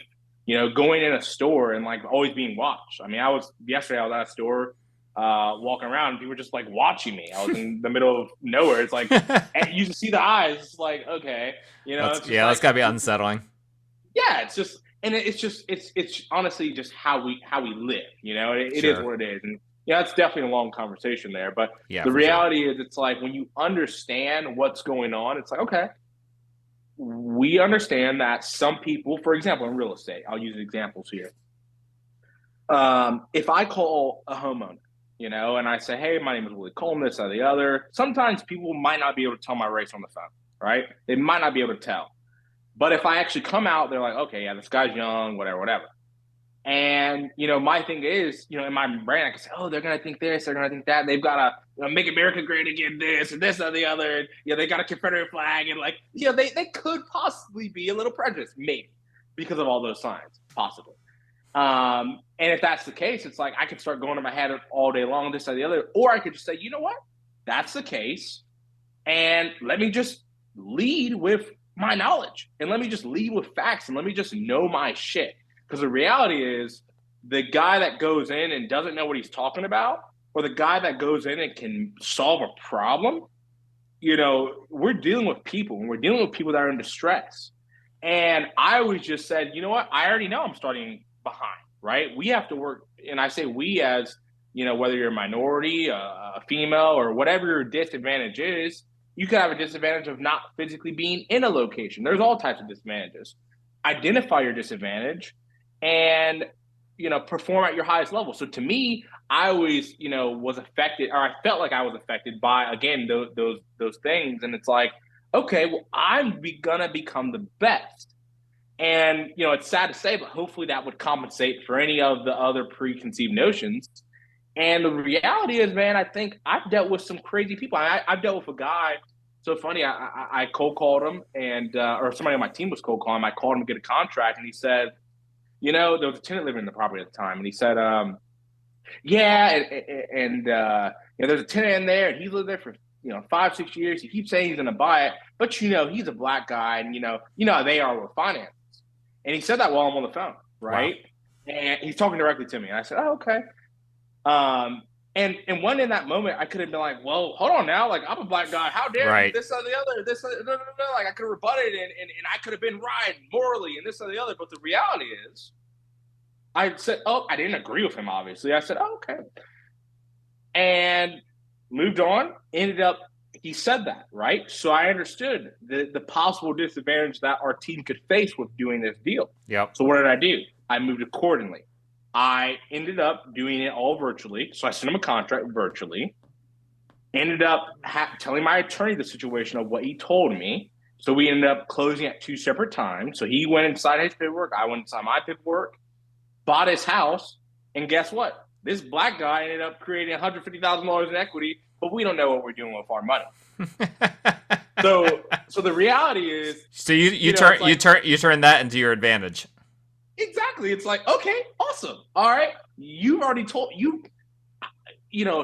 going in a store and, like, always being watched. I mean, yesterday I was at a store walking around, and people were just, like, watching me. I was in the middle of nowhere. It's like, and you just see the eyes. It's like, okay, that's gotta be unsettling. Yeah, it's just, and it's honestly just how we live. It Sure. is what it is, and it's definitely a long conversation there. But yeah, the reality is, it's like, when you understand what's going on, it's like, okay, we understand that some people, for example, in real estate, I'll use examples here. If I call a homeowner, and I say, hey, my name is Willie Coleman, this or the other, sometimes people might not be able to tell my race on the phone, right? They might not be able to tell. But if I actually come out, they're like, okay, yeah, this guy's young, whatever. And, my thing is, in my brain, I can say, oh, they're going to think this, they're going to think that. And they've got to make America great again, this and this or the other. And, they got a Confederate flag. And, like, they could possibly be a little prejudiced, maybe, because of all those signs, possibly. And if that's the case, it's like, I could start going in my head all day long, this or the other. Or I could just say, you know what? That's the case. And let me just lead with my knowledge, and let me just lead with facts, and let me just know my shit. Because the reality is, the guy that goes in and doesn't know what he's talking about, or the guy that goes in and can solve a problem, we're dealing with people, and we're dealing with people that are in distress. And I always just said, you know what? I already know I'm starting behind, right? We have to work, and I say we as, whether you're a minority, a female, or whatever your disadvantage is, you could have a disadvantage of not physically being in a location. There's all types of disadvantages. Identify your disadvantage and, perform at your highest level. So to me, I always, was affected, or I felt like I was affected by, again, those things. And it's like, okay, well, I'm going to become the best And, it's sad to say, but hopefully that would compensate for any of the other preconceived notions. And the reality is, man, I think I've dealt with some crazy people. I've dealt with a guy. So funny, I cold called him, and or somebody on my team was cold calling him. I called him to get a contract, and he said, there was a tenant living in the property at the time, and he said, yeah, and there's a tenant in there, and he's lived there for 5-6 years. He keeps saying he's going to buy it, but he's a black guy, and how they are with finance. And he said that while I'm on the phone, right? Wow. And he's talking directly to me, and I said, "Oh, okay." And when in that moment I could have been like, well, hold on now, like I'm a black guy, how dare you, this or the other, no, like I could have rebutted it and I could have been right morally and this or the other. But the reality is, I said, I didn't agree with him, obviously. I said, okay. And moved on, ended up, he said that, right? So I understood the possible disadvantage that our team could face with doing this deal. Yep. So what did I do? I moved accordingly. I ended up doing it all virtually. So I sent him a contract virtually. Ended up telling my attorney the situation of what he told me. So we ended up closing at 2 separate times. So he went inside his paperwork. I went inside my paperwork, bought his house. And guess what? This black guy ended up creating $150,000 in equity, but we don't know what we're doing with our money. So the reality is, so you turn that into your advantage. Exactly. It's like, okay, awesome. All right. You've already told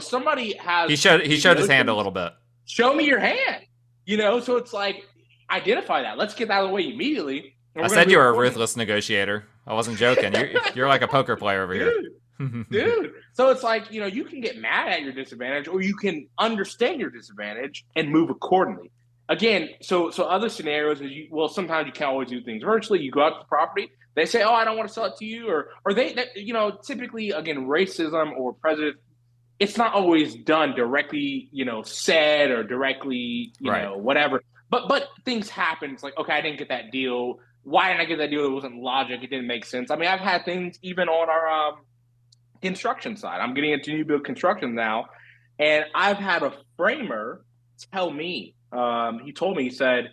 somebody has. He showed his hand a little bit. Show me your hand. So it's like, identify that. Let's get that out of the way immediately. I said you were a ruthless negotiator. I wasn't joking. You're like a poker player over here. Dude. So it's like, you can get mad at your disadvantage, or you can understand your disadvantage and move accordingly. Again, so other scenarios is sometimes you can't always do things virtually. You go out to the property. They say, I don't want to sell it to you. Or they typically, again, racism or prejudice, it's not always done directly, said or directly, whatever. But things happen. It's like, okay, I didn't get that deal. Why didn't I get that deal? It wasn't logic. It didn't make sense. I mean, I've had things even on our construction side. I'm getting into new build construction now. And I've had a framer tell me, he told me, he said,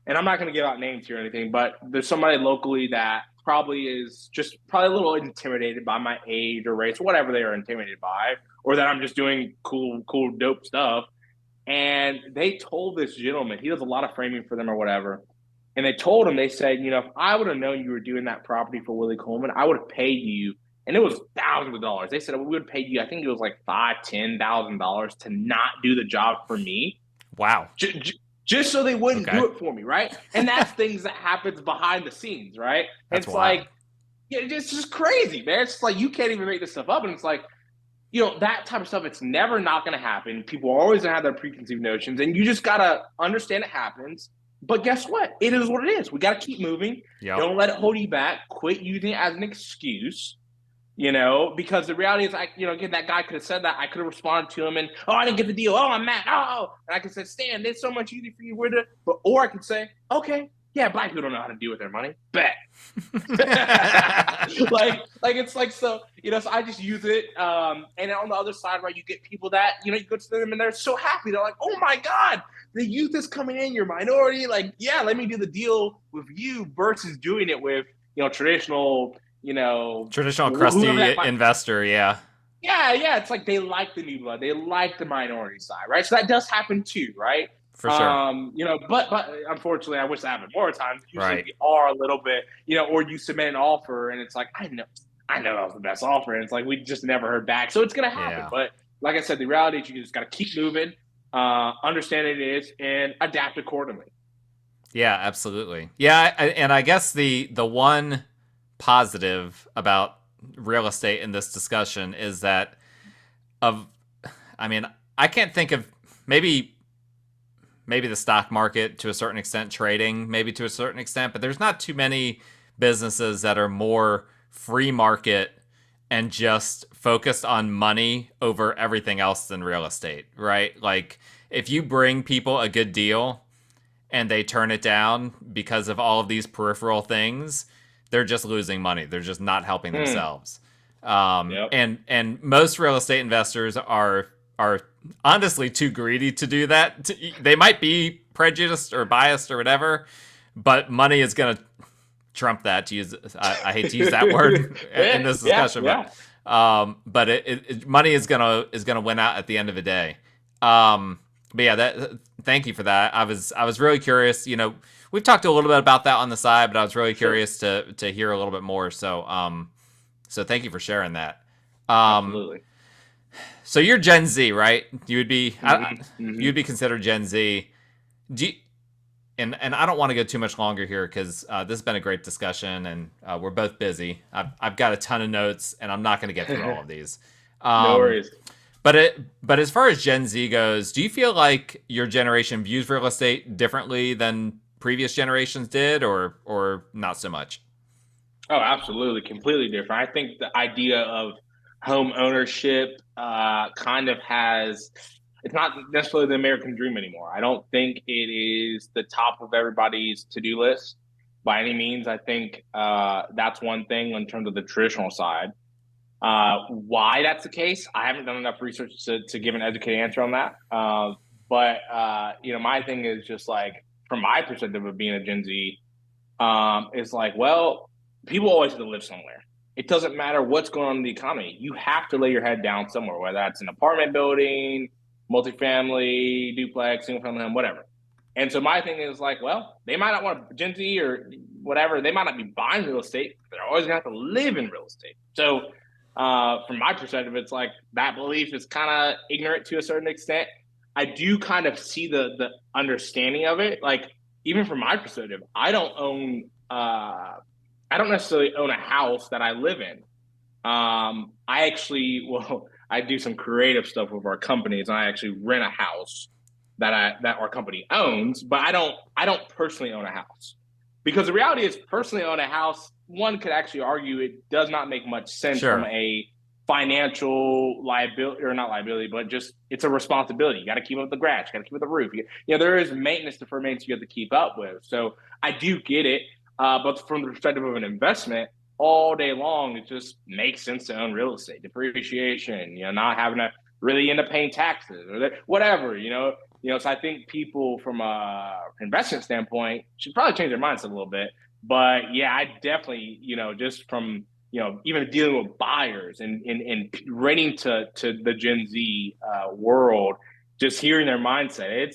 and I'm not going to give out names here or anything, but there's somebody locally that probably is just probably a little intimidated by my age or race, whatever they are intimidated by, or that I'm just doing cool, dope stuff. And they told this gentleman, he does a lot of framing for them or whatever. And they told him, they said, if I would have known you were doing that property for Willie Coleman, I would have paid you. And it was thousands of dollars. They said, we would pay you, I think it was like $5,000, $10,000 to not do the job for me. Wow. Just so they wouldn't do it for me, right? And that's things that happens behind the scenes, right? That's it's wild. Like, it's just crazy, man. It's like you can't even make this stuff up. And it's like, that type of stuff, it's never not going to happen. People are always going to have their preconceived notions. And you just got to understand it happens. But guess what? It is what it is. We got to keep moving. Yep. Don't let it hold you back. Quit using it as an excuse. Because the reality is, again, that guy could have said that. I could have responded to him and, I didn't get the deal. I'm mad. And I could say, Stan, it's so much easier for you with it. Or I could say, okay, yeah, black people don't know how to deal with their money. Bet. It's like, so I just use it. And on the other side, right, you get people that, you go to them and they're so happy. They're like, oh my God, the youth is coming in, you're minority. Like, yeah, let me do the deal with you versus doing it with, traditional crusty investor. Yeah. It's like they like the new blood, they like the minority side, right? So that does happen too, right? For sure. But unfortunately, I wish that happened more times. Usually right. We are a little bit, or you submit an offer and it's like, I know that was the best offer, and it's like we just never heard back. So it's gonna happen. Yeah. But like I said, the reality is you just got to keep moving, understand it is, and adapt accordingly. Yeah, absolutely. Yeah, and I guess the one positive about real estate in this discussion is that I can't think of maybe the stock market to a certain extent, trading maybe to a certain extent, but there's not too many businesses that are more free market and just focused on money over everything else than real estate, right? Like if you bring people a good deal and they turn it down because of all of these peripheral things, they're just losing money. They're just not helping themselves. Yep. And most real estate investors are honestly too greedy to do that. They might be prejudiced or biased or whatever, but money is going to trump that, to use, I hate to use that word in this discussion, but money is gonna win out at the end of the day. But yeah, thank you for that. I was really curious. We've talked a little bit about that on the side, but I was really curious to hear a little bit more. So thank you for sharing that. Absolutely. So you're Gen Z, right? You would be you'd be considered Gen Z. And I don't want to go too much longer here because this has been a great discussion, and we're both busy. I've got a ton of notes, and I'm not going to get through all of these. No worries. But as far as Gen Z goes, do you feel like your generation views real estate differently than previous generations did, or not so much? Oh, absolutely. Completely different. I think the idea of home ownership kind of it's not necessarily the American dream anymore. I don't think it is the top of everybody's to-do list by any means. I think that's one thing in terms of the traditional side. Why that's the case, I haven't done enough research to give an educated answer on that. But my thing is just like, from my perspective of being a Gen Z, is like, well, people always have to live somewhere. It doesn't matter what's going on in the economy. You have to lay your head down somewhere, whether that's an apartment building, multifamily, duplex, single family home, whatever. And so my thing is like, well, they might not want Gen Z or whatever. They might not be buying real estate. They're always going to have to live in real estate. So from my perspective, it's like that belief is kind of ignorant to a certain extent. I do kind of see the understanding of it. Like, even from my perspective, I don't necessarily own a house that I live in. I do some creative stuff with our companies, and I actually rent a house that our company owns, but I don't personally own a house, because the reality is, personally own a house, one could actually argue it does not make much sense from a financial liability, or not liability, but just it's a responsibility. You got to keep up the grass, you got to keep up the roof. There is maintenance, deferred maintenance you have to keep up with. So I do get it, but from the perspective of an investment, all day long, it just makes sense to own real estate, depreciation, not having to really end up paying taxes or whatever, So I think people from a investment standpoint should probably change their mindset a little bit. But yeah, I definitely, just from, even dealing with buyers and renting to the Gen Z world, just hearing their mindset,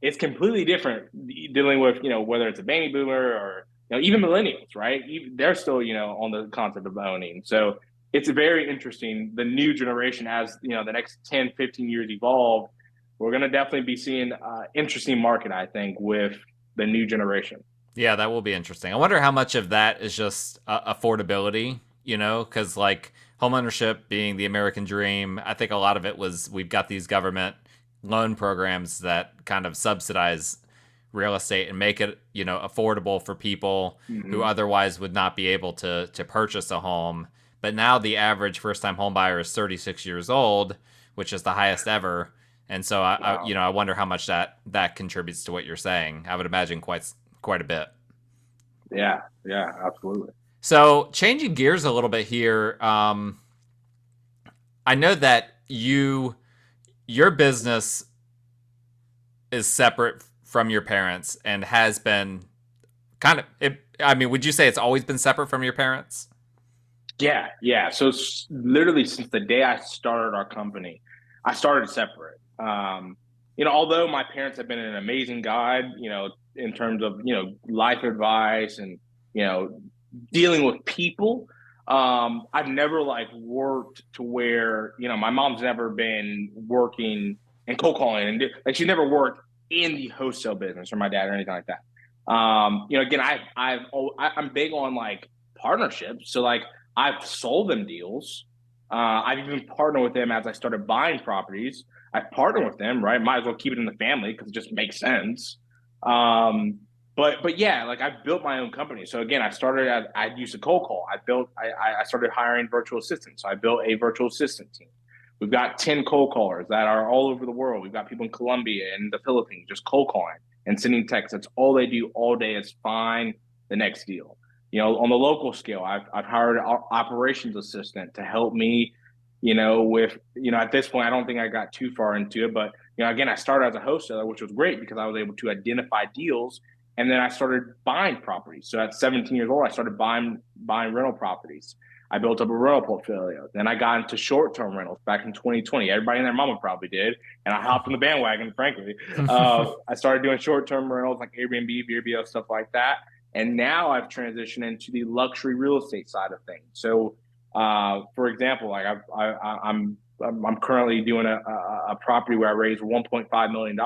it's completely different dealing with, whether it's a baby boomer or, even millennials, right? They're still, on the concept of owning. So it's very interesting. The new generation, as, the next 10, 15 years evolve, we're going to definitely be seeing interesting market, I think, with the new generation. Yeah, that will be interesting. I wonder how much of that is just affordability, because like homeownership being the American dream, I think a lot of it was we've got these government loan programs that kind of subsidize real estate and make it, affordable for people who otherwise would not be able to purchase a home. But now the average first-time home buyer is 36 years old, which is the highest ever. And so I wonder how much that contributes to what you're saying. I would imagine quite a bit. Yeah, absolutely. So changing gears a little bit here, I know that your business is separate from your parents and has been kind of, would you say it's always been separate from your parents? Yeah. So literally since the day I started our company, I started separate. Although my parents have been an amazing guide, in terms of, life advice and, dealing with people, I've never worked to where, my mom's never been working and cold calling, and she's never worked in the wholesale business, or my dad, or anything like that. Again, I'm big on partnerships. So I've sold them deals. I've even partnered with them as I started buying properties. I partner with them, right? Might as well keep it in the family because it just makes sense. But yeah, I've built my own company. So again, I used to cold call. I started hiring virtual assistants. So I built a virtual assistant team. We've got 10 cold callers that are all over the world. We've got people in Colombia and the Philippines just cold calling and sending texts. That's all they do all day is find the next deal. On the local scale, I've hired an operations assistant to help me, with, at this point, I don't think I got too far into it, but, again, I started as a wholesaler, which was great because I was able to identify deals And then I started buying properties. So at 17 years old, I started buying rental properties. I built up a rental portfolio. Then I got into short-term rentals back in 2020. Everybody and their mama probably did. And I hopped on the bandwagon, frankly. I started doing short-term rentals like Airbnb, VRBO, stuff like that. And now I've transitioned into the luxury real estate side of things. So, for example, like I'm currently doing a property where I raised $1.5 million.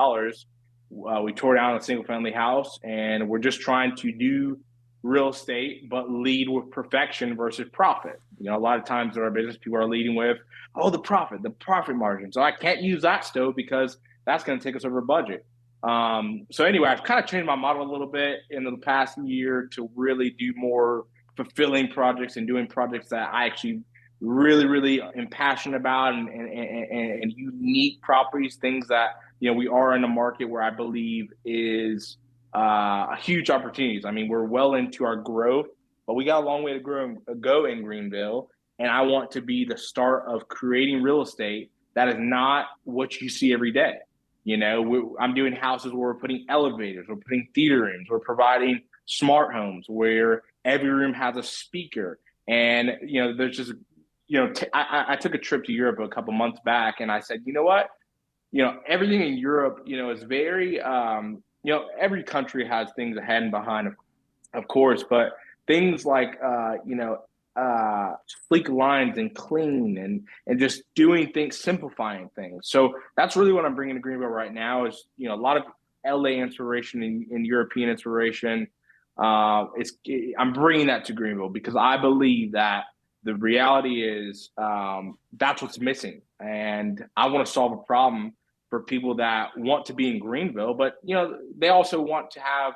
We tore down a single family house, and we're just trying to do real estate, but lead with perfection versus profit. You know, a lot of times in our business, people are leading with, the profit margin. So I can't use that stove because that's going to take us over budget. So anyway, I've kind of changed my model a little bit in the past year to really do more fulfilling projects and doing projects that I actually really, really am passionate about, and unique properties, things that, you know, we are in a market where I believe is a huge opportunities. I mean, we're well into our growth, but we got a long way to go in Greenville. And I want to be the start of creating real estate that is not what you see every day. You know, I'm doing houses where we're putting elevators, we're putting theater rooms, we're providing smart homes where every room has a speaker. And, you know, there's just, you know, I took a trip to Europe a couple months back, and I said, you know what? You know, everything in Europe, you know, is very, you know, every country has things ahead and behind, of course, but things like, you know, sleek lines and clean and just doing things, simplifying things. So that's really what I'm bringing to Greenville right now is, you know, a lot of LA inspiration and European inspiration. I'm bringing that to Greenville because I believe that the reality is that's what's missing. And I want to solve a problem for people that want to be in Greenville, but, you know, they also want to have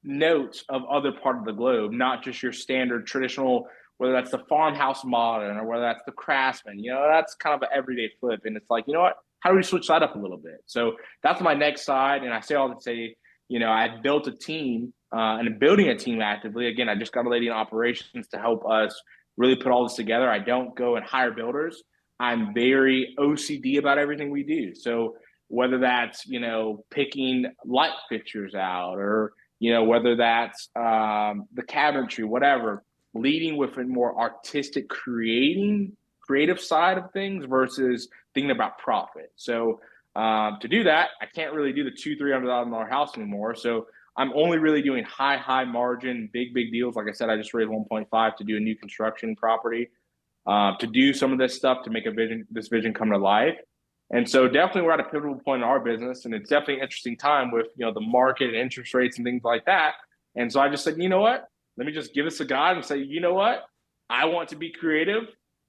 notes of other part of the globe, not just your standard traditional, whether that's the farmhouse modern or whether that's the craftsman. You know, that's kind of an everyday flip. And it's like, you know what, how do we switch that up a little bit? So that's my next side. And I say all to say, you know, I built a team and I'm building a team actively. Again, I just got a lady in operations to help us really put all this together. I don't go and hire builders. I'm very OCD about everything we do. So whether that's, you know, picking light fixtures out or, you know, whether that's the cabinetry, whatever, leading with a more artistic creative side of things versus thinking about profit. So to do that, I can't really do the $200,000-$300,000 house anymore. So I'm only really doing high margin, big deals. Like I said, I just raised 1.5 to do a new construction property, to do some of this stuff to make this vision come to life. And so definitely we're at a pivotal point in our business, and it's definitely an interesting time with, you know, the market and interest rates and things like that. And so I just said, you know what, let me just give this a God and say, you know what, I want to be creative,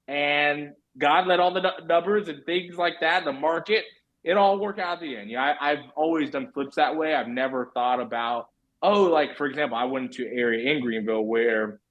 and God let all the numbers and things like that, the market, it all work out at the end. Yeah, I've always done flips that way. I've never thought about, like, for example, I went into an area in Greenville where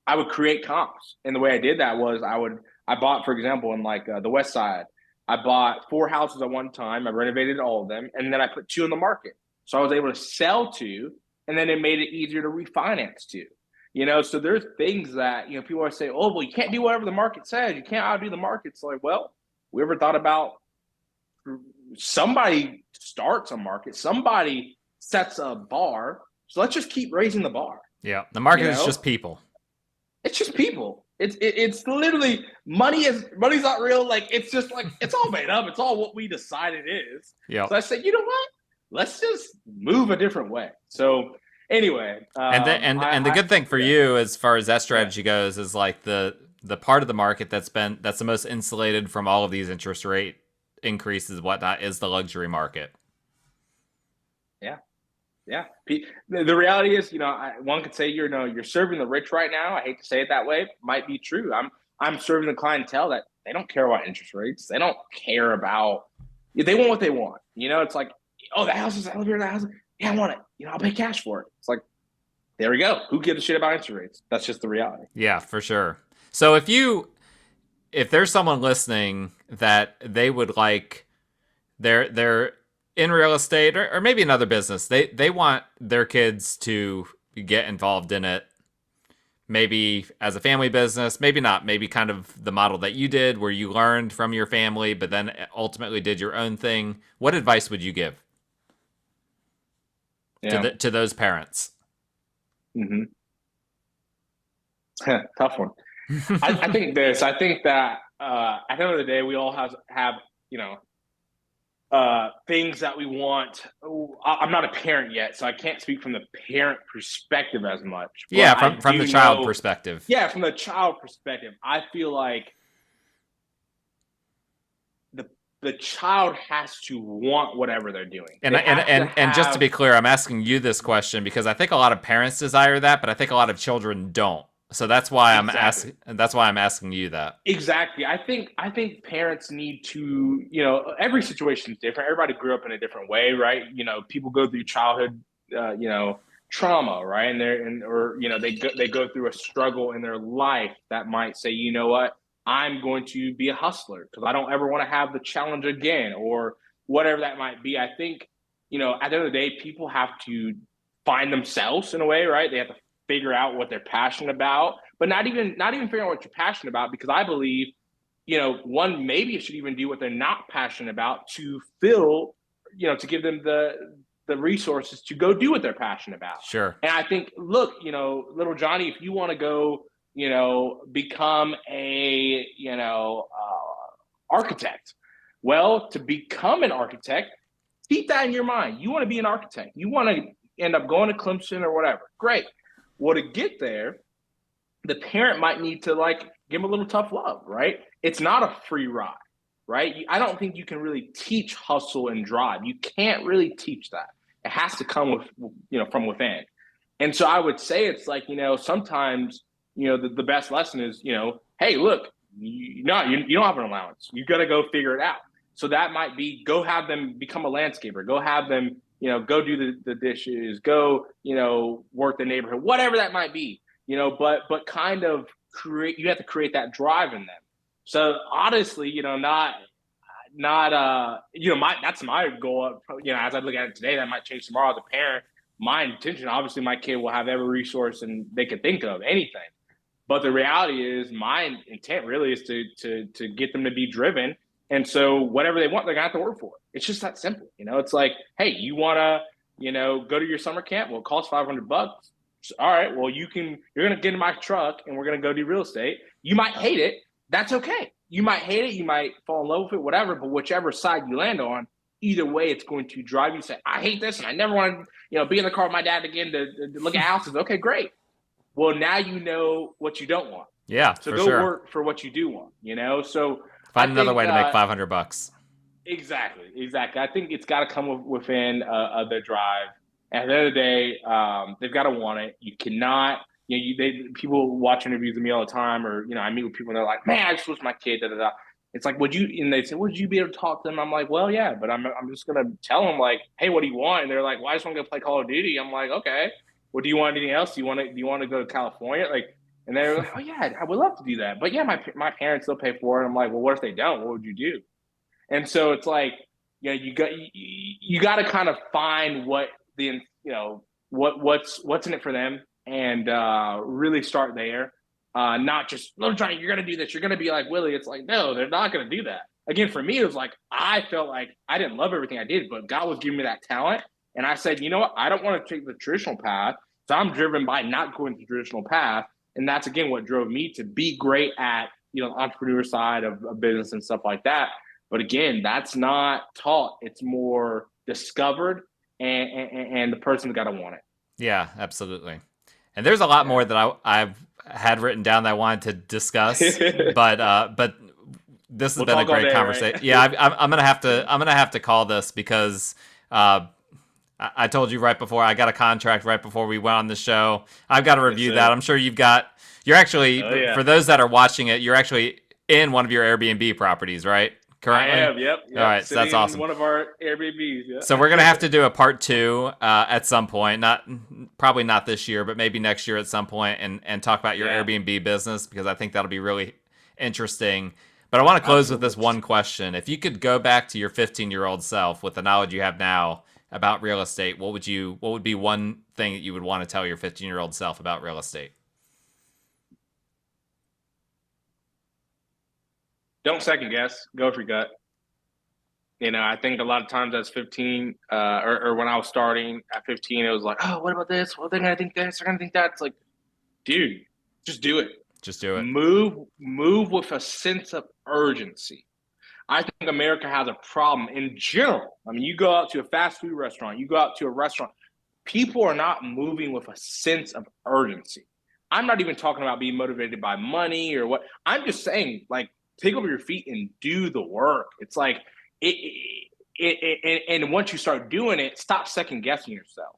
I would create comps. And the way I did that was I bought, for example, in like the West Side, I bought 4 houses at one time. I renovated all of them, and then I put 2 in the market. So I was able to sell 2, and then it made it easier to refinance 2. You know, so there's things that, you know, people always say, oh, well, you can't do whatever the market says. You can't outdo the market. It's like, well, we ever thought about somebody starts a market, somebody sets a bar. So let's just keep raising the bar. Yeah, the market is just people. It's just people. It's literally money's not real. Like, it's just like, it's all made up. It's all what we decide it is. Yeah. So I said, you know what? Let's just move a different way. So anyway, and the good thing for you as far as that strategy goes is like the part of the market that's the most insulated from all of these interest rate increases, whatnot, is the luxury market. Yeah. The reality is, you know, one could say you're serving the rich right now. I hate to say it that way. It might be true. I'm serving the clientele that they don't care about interest rates. They don't care about. They want what they want. You know, it's like, oh, the house is elevator. The house. Yeah, I want it. You know, I'll pay cash for it. It's like, there we go. Who gives a shit about interest rates? That's just the reality. Yeah, for sure. So if there's someone listening that they would like they're in real estate or maybe another business, they want their kids to get involved in it, maybe as a family business, maybe not, maybe kind of the model that you did where you learned from your family but then ultimately did your own thing, what advice would you give? to those parents? Mm-hmm. Tough one. I think this. I think that at the end of the day, we all have things that we want. I'm not a parent yet, so I can't speak from the parent perspective as much. Yeah, from the child perspective. Yeah, from the child perspective, I feel like the child has to want whatever they're doing. And just to be clear, I'm asking you this question because I think a lot of parents desire that, but I think a lot of children don't. So that's why I'm asking you that. Exactly. I think parents need to, every situation is different. Everybody grew up in a different way, right? People go through childhood, trauma, right? They go through a struggle in their life that might say, you know what, I'm going to be a hustler because I don't ever want to have the challenge again, or whatever that might be. I think, at the end of the day, people have to find themselves in a way, right? They have to figure out what they're passionate about, but not even figuring out what you're passionate about, because I believe, one, maybe you should even do what they're not passionate about to fill, to give them the resources to go do what they're passionate about. Sure. And I think, look, little Johnny, if you want to go, become a, architect, well, to become an architect, keep that in your mind. You want to be an architect. You want to end up going to Clemson or whatever. Great. Well, to get there, the parent might need to give them a little tough love, right? It's not a free ride, right? I don't think you can really teach hustle and drive. You can't really teach that. It has to come with, from within. And so I would say it's sometimes, the best lesson is, hey, look, you don't have an allowance. You got to go figure it out. So that might be, go have them become a landscaper, go have them, go do the dishes, go, work the neighborhood, whatever that might be, but kind of you have to create that drive in them. So honestly, that's my goal. As I look at it today, that might change tomorrow as a parent. My intention, obviously, my kid will have every resource and they can think of anything. But the reality is, my intent really is to get them to be driven. And so whatever they want, they're gonna have to work for it. It's just that simple. It's like, hey, you wanna, go to your summer camp? Well, it costs $500. All right, well, you're gonna get in my truck and we're gonna go do real estate. You might hate it. That's okay. You might hate it, you might fall in love with it, whatever, but whichever side you land on, either way, it's going to drive you to say, I hate this and I never want to, be in the car with my dad again to look at houses. Okay, great. Well, now you know what you don't want. Yeah, so go work for what you do want, so find another way to make $500. Exactly. I think it's got to come within their drive. At the end of the day, they've got to want it. You cannot, people watch interviews with me all the time, or, I meet with people and they're like, man, I just wish my kid, da, da, da. It's like, and they say, would you be able to talk to them? I'm like, well, yeah, but I'm just going to tell them hey, what do you want? And they're like, well, I just want to go play Call of Duty. I'm like, okay, well, do you want anything else? Do you want to go to California? And they're like, oh yeah, I would love to do that. But yeah, my parents, they'll pay for it. I'm like, well, what if they don't? What would you do? And so it's like, you got to kind of find what what's in it for them, and really start there. Not just, little Johnny, you're going to do this. You're going to be like Willie. It's like, no, they're not going to do that. Again, for me, it was like, I felt like I didn't love everything I did, but God was giving me that talent. And I said, you know what? I don't want to take the traditional path. So I'm driven by not going the traditional path. And that's, again, what drove me to be great at, the entrepreneur side of business and stuff like that. But again, that's not taught. It's more discovered, and the person's got to want it. Yeah, absolutely. And there's a lot more that I've had written down that I wanted to discuss, but this has been a great conversation. Right? Yeah, I'm gonna have to call this because I told you right before I got a contract right before we went on the show. I've got to review that. I'm sure you're actually for those that are watching it, you're actually in one of your Airbnb properties, right? Currently? I am, yep. All right, so that's awesome. One of our Airbnbs, yeah. So we're going to have to do a part 2 at some point, probably not this year, but maybe next year at some point, and talk about your Airbnb business, because I think that'll be really interesting. But I want to close with this one question. If you could go back to your 15-year-old self with the knowledge you have now about real estate, what would be one thing that you would want to tell your 15-year-old self about real estate? Don't second guess. Go for your gut. I think a lot of times as 15, or when I was starting at 15, it was like, oh, what about this? Well, they're gonna think this, they're gonna think that. It's like, dude, just do it. Just do it. Move with a sense of urgency. I think America has a problem in general. I mean, you go out to a fast food restaurant, you go out to a restaurant, people are not moving with a sense of urgency. I'm not even talking about being motivated by money or what. I'm just saying, like, take over your feet and do the work. It's like, and once you start doing it, stop second guessing yourself.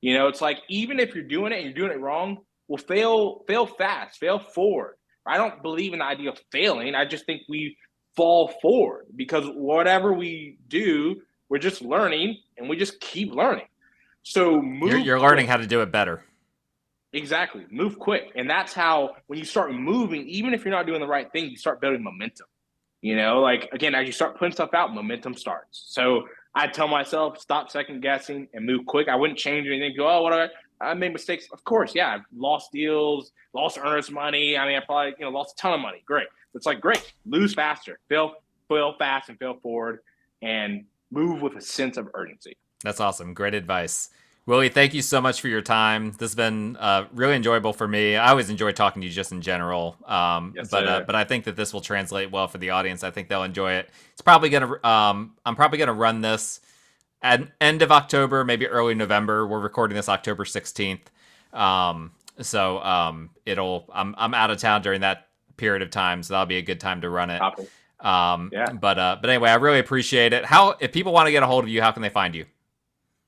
It's like, even if you're doing it and you're doing it wrong, well, fail fast, fail forward. I don't believe in the idea of failing. I just think we fall forward because whatever we do, we're just learning and we just keep learning. So you're learning how to do it better. Exactly. Move quick. And that's how, when you start moving, even if you're not doing the right thing, you start building momentum. Like, again, as you start putting stuff out, momentum starts. So I tell myself, stop second guessing and move quick. I wouldn't change anything. Go, oh, what I made mistakes. Of course, yeah. I've lost deals, lost earnest money. I mean, I probably, lost a ton of money. Great. It's like, great. Lose faster. Fail fast and fail forward and move with a sense of urgency. That's awesome. Great advice. Willie, thank you so much for your time. This has been really enjoyable for me. I always enjoy talking to you just in general. Yes, but I think that this will translate well for the audience. I think they'll enjoy it. It's probably going to, I'm probably going to run this at end of October, maybe early November. We're recording this October 16th. I'm out of town during that period of time, so that'll be a good time to run it. Yeah. But anyway, I really appreciate it. If people want to get a hold of you, how can they find you?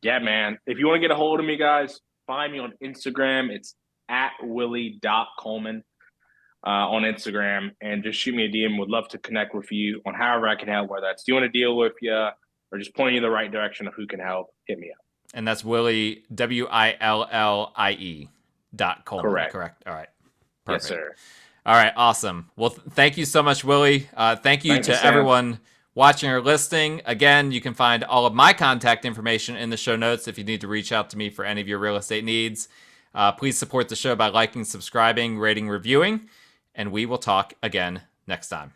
Yeah, man. If you want to get a hold of me, guys, find me on Instagram. It's at willie.coleman on Instagram. And just shoot me a DM. Would love to connect with you on however I can help, whether that's doing a deal with you or just pointing you in the right direction of who can help. Hit me up. And that's Willie, WILLIE .Coleman. Correct. All right. Perfect. Yes, sir. All right. Awesome. Well, thank you so much, Willie. Thank you to everyone watching or listening. Again, you can find all of my contact information in the show notes if you need to reach out to me for any of your real estate needs. Please support the show by liking, subscribing, rating, reviewing, and we will talk again next time.